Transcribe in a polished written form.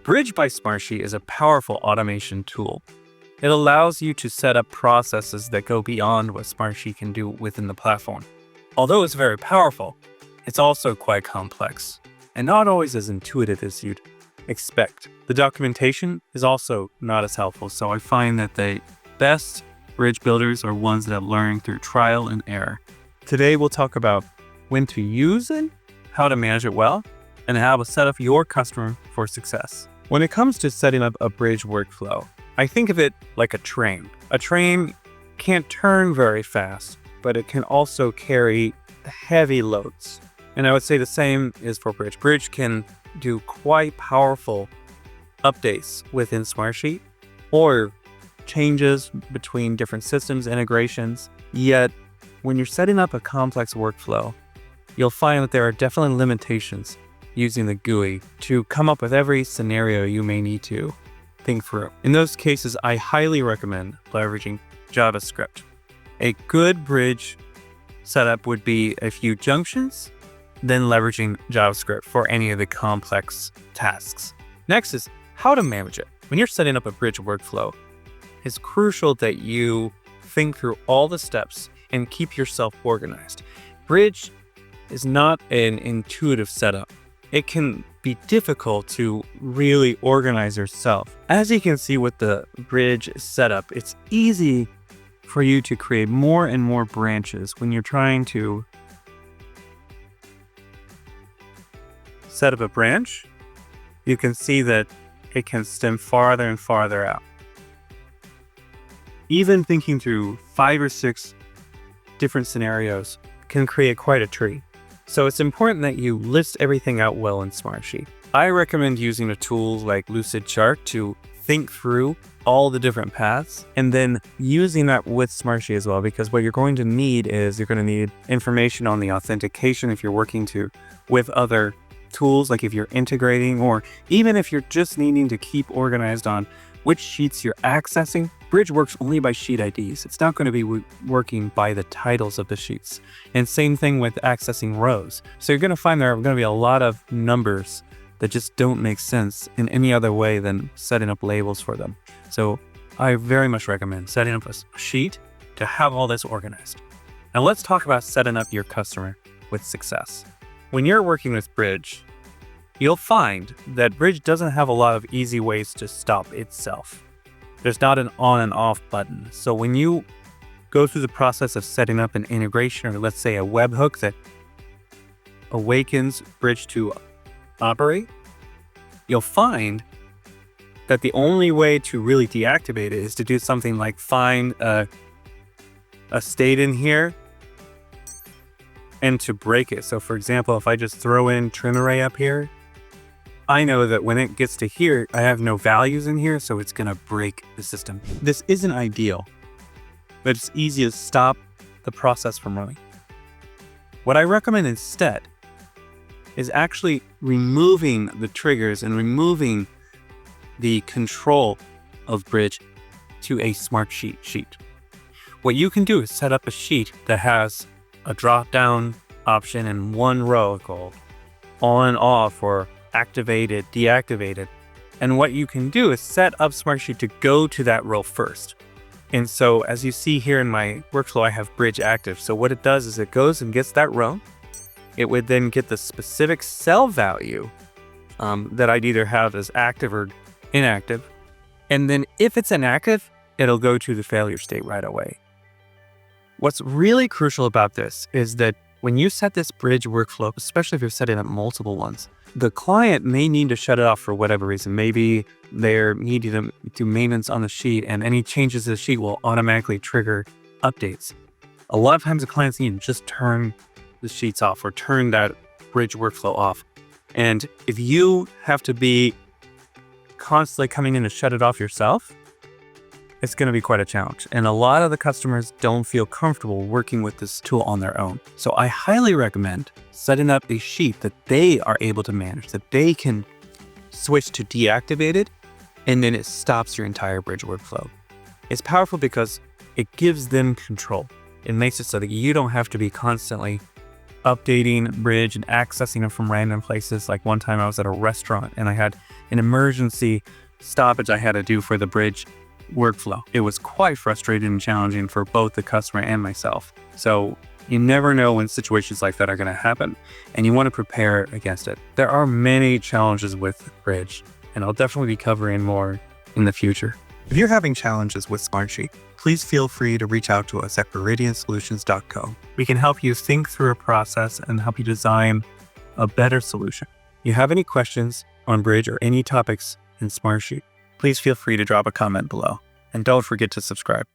Bridge by Smartsheet is a powerful automation tool. It allows you to set up processes that go beyond what Smartsheet can do within the platform. Although it's very powerful, it's also quite complex and not always as intuitive as you'd expect. The documentation is also not as helpful, so I find that the best bridge builders are ones that have learned through trial and error. Today we'll talk about when to use it, how to manage it well, and how to set up your customer for success. When it comes to setting up a bridge workflow, I think of it like a train. A train can't turn very fast, but it can also carry heavy loads. And I would say the same is for Bridge. Bridge can do quite powerful updates within Smartsheet or changes between different systems, integrations. Yet, when you're setting up a complex workflow, you'll find that there are definitely limitations using the GUI to come up with every scenario you may need to think through. In those cases, I highly recommend leveraging JavaScript. A good bridge setup would be a few junctions, then leveraging JavaScript for any of the complex tasks. Next is how to manage it. When you're setting up a bridge workflow, it's crucial that you think through all the steps and keep yourself organized. Bridge is not an intuitive setup. It can be difficult to really organize yourself. As you can see with the bridge setup, it's easy for you to create more and more branches when you're trying to set up a branch. You can see that it can stem farther and farther out. Even thinking through 5 or 6 different scenarios can create quite a tree. So it's important that you list everything out well in Smartsheet. I recommend using a tool like Lucidchart to think through all the different paths and then using that with Smartsheet as well, because what you're going to need is you're going to need information on the authentication if you're working with other tools, like if you're integrating, or even if you're just needing to keep organized on which sheets you're accessing. Bridge works only by sheet IDs. It's not going to be working by the titles of the sheets. And same thing with accessing rows. So you're going to find there are going to be a lot of numbers that just don't make sense in any other way than setting up labels for them. So I very much recommend setting up a sheet to have all this organized. Now let's talk about setting up your customer with success. When you're working with Bridge, you'll find that Bridge doesn't have a lot of easy ways to stop itself. There's not an on and off button. So when you go through the process of setting up an integration, or let's say a webhook that awakens Bridge to operate, you'll find that the only way to really deactivate it is to do something like find a state in here and to break it. So for example, if I just throw in trim array up here, I know that when it gets to here, I have no values in here, so it's going to break the system. This isn't ideal, but it's easy to stop the process from running. What I recommend instead is actually removing the triggers and removing the control of Bridge to a Smartsheet sheet. What you can do is set up a sheet that has a drop-down option in one row called on, off, or activated, deactivated. And what you can do is set up Smartsheet to go to that row first. And so as you see here in my workflow, I have Bridge active. So what it does is it goes and gets that row. It would then get the specific cell value that I'd either have as active or inactive. And then if it's inactive, it'll go to the failure state right away. What's really crucial about this is that when you set this Bridge workflow, especially if you're setting up multiple ones, the client may need to shut it off for whatever reason. Maybe they're needing to do maintenance on the sheet, and any changes to the sheet will automatically trigger updates. A lot of times the clients need to just turn the sheets off or turn that Bridge workflow off. And if you have to be constantly coming in to shut it off yourself, it's going to be quite a challenge. And a lot of the customers don't feel comfortable working with this tool on their own. So I highly recommend setting up a sheet that they are able to manage, that they can switch to deactivated, and then it stops your entire Bridge workflow. It's powerful because it gives them control. It makes it so that you don't have to be constantly updating Bridge and accessing it from random places. Like one time I was at a restaurant and I had an emergency stoppage I had to do for the bridge workflow. It was quite frustrating and challenging for both the customer and myself. So you never know when situations like that are going to happen, and you want to prepare against it. There are many challenges with bridge, and I'll definitely be covering more in the future. If you're having challenges with Smartsheet, please feel free to reach out to us at veridiansolutions.co. We can help you think through a process and help you design a better solution. If you have any questions on bridge or any topics in Smartsheet, please feel free to drop a comment below. And don't forget to subscribe.